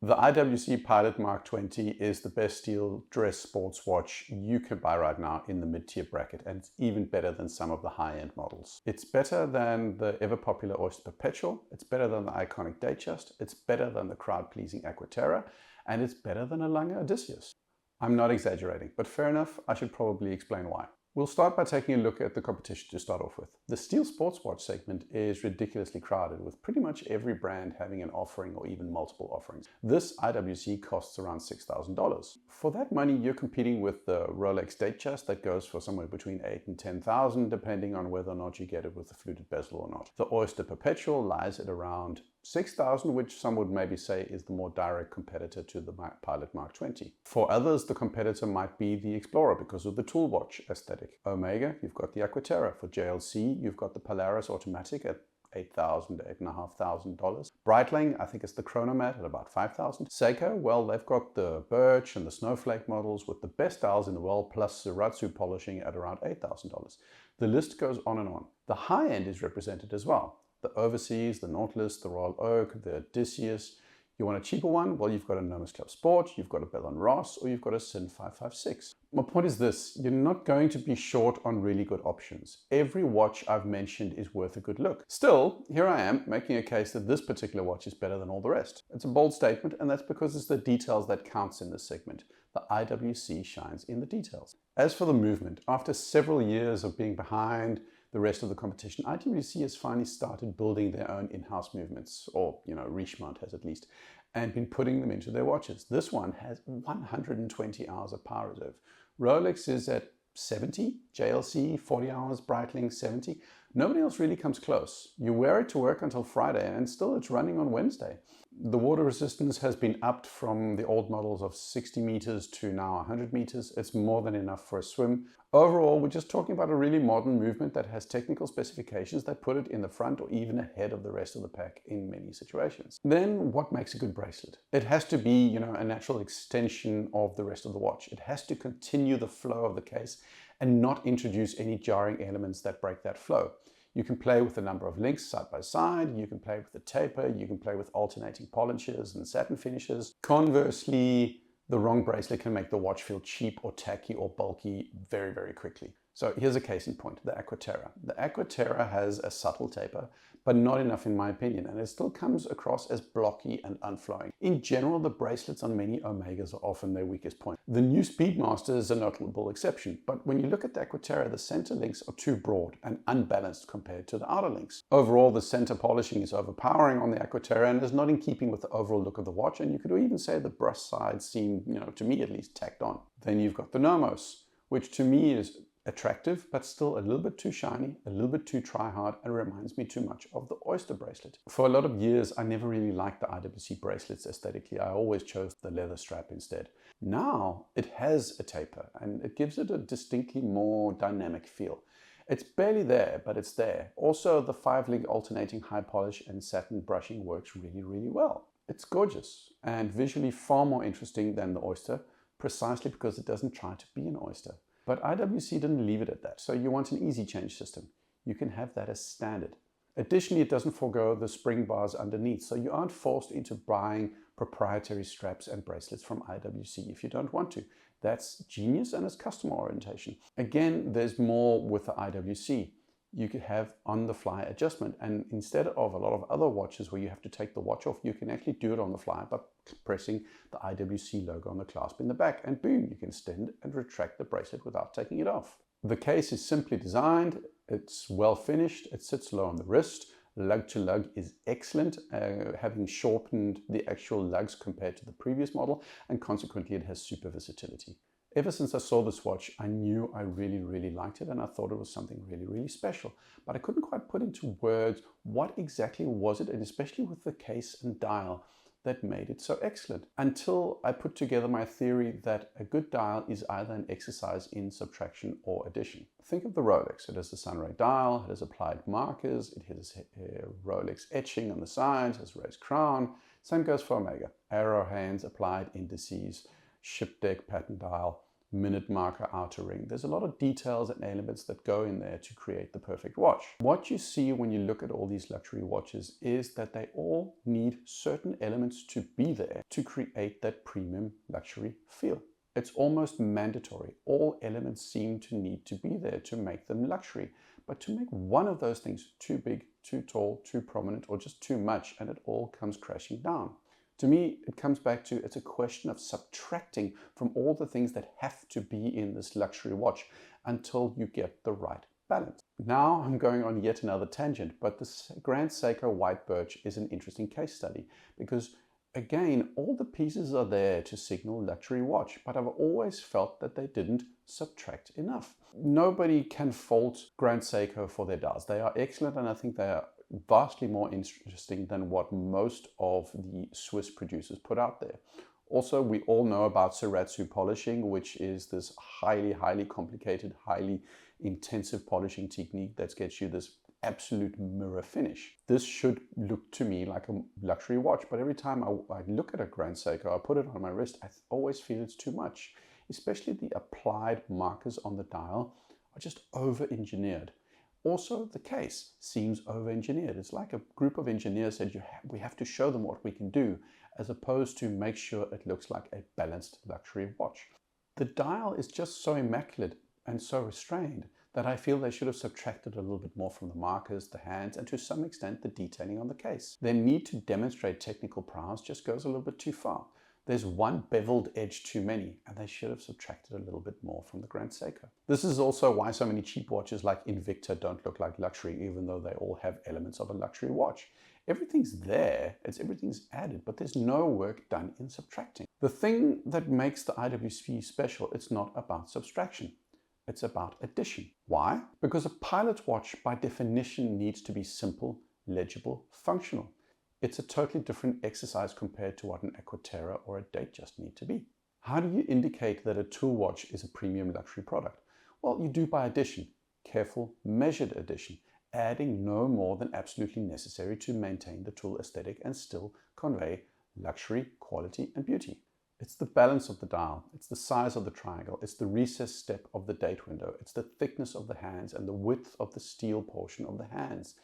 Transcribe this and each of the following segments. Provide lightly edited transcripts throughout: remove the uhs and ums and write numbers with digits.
The IWC Pilot Mark XX is the best steel dress sports watch you can buy right now in the mid-tier bracket, and it's even better than some of the high-end models. It's better than the ever-popular Oyster Perpetual, it's better than the iconic Datejust, it's better than the crowd-pleasing Aquaterra, and it's better than a Lug Odysseus. I'm not exaggerating, but fair enough, I should probably explain why. We'll start by taking a look at the competition to start off with. The steel sports watch segment is ridiculously crowded, with pretty much every brand having an offering or even multiple offerings. This IWC costs around $6,000. For that money, you're competing with the Rolex Datejust that goes for somewhere between $8,000 and $10,000, depending on whether or not you get it with the fluted bezel or not. The Oyster Perpetual lies at around $6,000, which some would maybe say is the more direct competitor to the Pilot Mark XX. For others, the competitor might be the Explorer because of the tool watch aesthetic. Omega, you've got the Aquaterra. For JLC, you've got the Polaris Automatic at $8,000 to $8,500. Breitling, I think it's the Chronomat at about $5,000. Seiko, well, they've got the Birch and the Snowflake models with the best dials in the world, plus Suratsu polishing at around $8,000. The list goes on and on. The high end is represented as well. The Overseas, the Nautilus, the Royal Oak, the Odysseus. You want a cheaper one? Well, you've got a Nomos Club Sport, you've got a Bell & Ross, or you've got a Sin 556. My point is this, you're not going to be short on really good options. Every watch I've mentioned is worth a good look. Still, here I am making a case that this particular watch is better than all the rest. It's a bold statement, and that's because it's the details that counts in this segment. The IWC shines in the details. As for the movement, after several years of being behind the rest of the competition, IWC has finally started building their own in-house movements, or Richemont has at least, and been putting them into their watches. This one has 120 hours of power reserve. Rolex is at 70, JLC 40 hours, Breitling 70. Nobody else really comes close. You wear it to work until Friday and still it's running on Wednesday. The water resistance has been upped from the old models of 60 meters to now 100 meters. It's more than enough for a swim. Overall, we're just talking about a really modern movement that has technical specifications that put it in the front or even ahead of the rest of the pack in many situations. Then what makes a good bracelet? It has to be, a natural extension of the rest of the watch. It has to continue the flow of the case and not introduce any jarring elements that break that flow. You can play with a number of links side by side, you can play with the taper, you can play with alternating polishes and satin finishes. Conversely, the wrong bracelet can make the watch feel cheap or tacky or bulky very, very quickly. So here's a case in point, the Aquaterra. The Aquaterra has a subtle taper, but not enough in my opinion, and it still comes across as blocky and unflowing. In general, the bracelets on many Omegas are often their weakest point. The new Speedmaster is a notable exception, but when you look at the Aquaterra, the center links are too broad and unbalanced compared to the outer links. Overall, the center polishing is overpowering on the Aquaterra and is not in keeping with the overall look of the watch, and you could even say the brush sides seem, to me at least, tacked on. Then you've got the Nomos, which to me is attractive, but still a little bit too shiny, a little bit too try-hard, and reminds me too much of the Oyster bracelet. For a lot of years, I never really liked the IWC bracelets aesthetically. I always chose the leather strap instead. Now, it has a taper, and it gives it a distinctly more dynamic feel. It's barely there, but it's there. Also, the 5-link alternating high polish and satin brushing works really, really well. It's gorgeous, and visually far more interesting than the Oyster, precisely because it doesn't try to be an Oyster. But IWC didn't leave it at that, so you want an easy change system. You can have that as standard. Additionally, it doesn't forego the spring bars underneath, so you aren't forced into buying proprietary straps and bracelets from IWC if you don't want to. That's genius and it's customer orientation. Again, there's more with the IWC. You could have on-the-fly adjustment, and instead of a lot of other watches where you have to take the watch off, you can actually do it on the fly by pressing the IWC logo on the clasp in the back, and boom, you can extend and retract the bracelet without taking it off. The case is simply designed, it's well finished, it sits low on the wrist. Lug to lug is excellent, having shortened the actual lugs compared to the previous model, and consequently it has super versatility. Ever since I saw this watch, I knew I really, really liked it, and I thought it was something really, really special. But I couldn't quite put into words what exactly was it, and especially with the case and dial, that made it so excellent. Until I put together my theory that a good dial is either an exercise in subtraction or addition. Think of the Rolex. It has the sunray dial, it has applied markers, it has Rolex etching on the sides, it has raised crown. Same goes for Omega. Arrow hands, applied indices, ship deck pattern dial. minute marker outer ring. There's a lot of details and elements that go in there to create the perfect watch. What you see when you look at all these luxury watches is that they all need certain elements to be there to create that premium luxury feel. It's almost mandatory. All elements seem to need to be there to make them luxury. But to make one of those things too big, too tall, too prominent, or just too much, and it all comes crashing down. To me, it comes back to it's a question of subtracting from all the things that have to be in this luxury watch until you get the right balance. Now I'm going on yet another tangent, but the Grand Seiko White Birch is an interesting case study because again, all the pieces are there to signal luxury watch, but I've always felt that they didn't subtract enough. Nobody can fault Grand Seiko for their dials. They are excellent, and I think they are vastly more interesting than what most of the Swiss producers put out there. Also, we all know about Shiratsu polishing, which is this highly complicated, highly intensive polishing technique that gets you this absolute mirror finish. This should look to me like a luxury watch, but every time I look at a Grand Seiko, I put it on my wrist, I always feel it's too much. Especially the applied markers on the dial are just over-engineered. Also, the case seems over-engineered. It's like a group of engineers said, we have to show them what we can do, as opposed to make sure it looks like a balanced luxury watch. The dial is just so immaculate and so restrained that I feel they should have subtracted a little bit more from the markers, the hands, and to some extent the detailing on the case. Their need to demonstrate technical prowess just goes a little bit too far. There's one beveled edge too many, and they should have subtracted a little bit more from the Grand Seiko. This is also why so many cheap watches like Invicta don't look like luxury, even though they all have elements of a luxury watch. Everything's there, everything's added, but there's no work done in subtracting. The thing that makes the IWC special, it's not about subtraction. It's about addition. Why? Because a pilot watch by definition needs to be simple, legible, functional. It's a totally different exercise compared to what an Aquaterra or a Datejust need to be. How do you indicate that a tool watch is a premium luxury product? Well, you do by addition, careful, measured addition, adding no more than absolutely necessary to maintain the tool aesthetic and still convey luxury, quality, and beauty. It's the balance of the dial, it's the size of the triangle, it's the recessed step of the date window, it's the thickness of the hands and the width of the steel portion of the hands.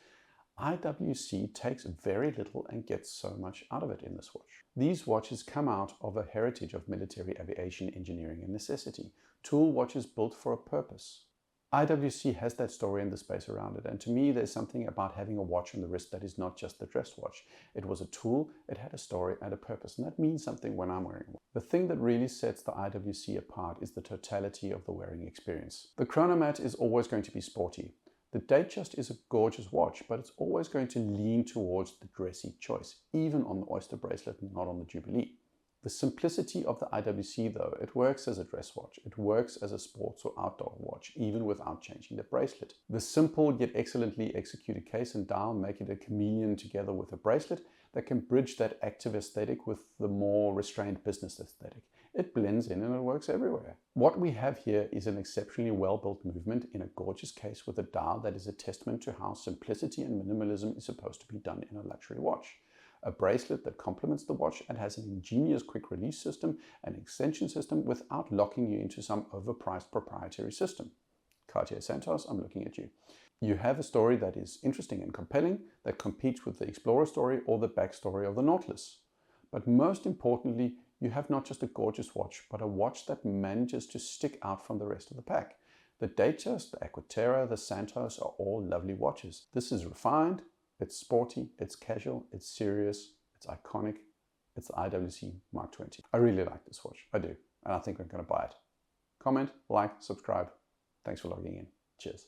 IWC takes very little and gets so much out of it in this watch. These watches come out of a heritage of military aviation engineering and necessity, tool watches built for a purpose. IWC has that story and the space around it, and to me there's something about having a watch on the wrist that is not just the dress watch. It was a tool, it had a story and a purpose, and that means something when I'm wearing one. The thing that really sets the IWC apart is the totality of the wearing experience. The Chronomat is always going to be sporty. The Datejust is a gorgeous watch, but it's always going to lean towards the dressy choice, even on the Oyster bracelet and not on the Jubilee. The simplicity of the IWC though, it works as a dress watch, it works as a sports or outdoor watch, even without changing the bracelet. The simple yet excellently executed case and dial make it a chameleon together with a bracelet that can bridge that active aesthetic with the more restrained business aesthetic. It blends in and it works everywhere. What we have here is an exceptionally well-built movement in a gorgeous case with a dial that is a testament to how simplicity and minimalism is supposed to be done in a luxury watch. A bracelet that complements the watch and has an ingenious quick release system and extension system without locking you into some overpriced proprietary system. Cartier Santos, I'm looking at you. You have a story that is interesting and compelling, that competes with the Explorer story or the backstory of the Nautilus. But most importantly, you have not just a gorgeous watch, but a watch that manages to stick out from the rest of the pack. The Datejust, the Aquaterra, the Santos are all lovely watches. This is refined, it's sporty, it's casual, it's serious, it's iconic. It's the IWC Mark XX. I really like this watch, I do, and I think I'm going to buy it. Comment, like, subscribe. Thanks for logging in. Cheers.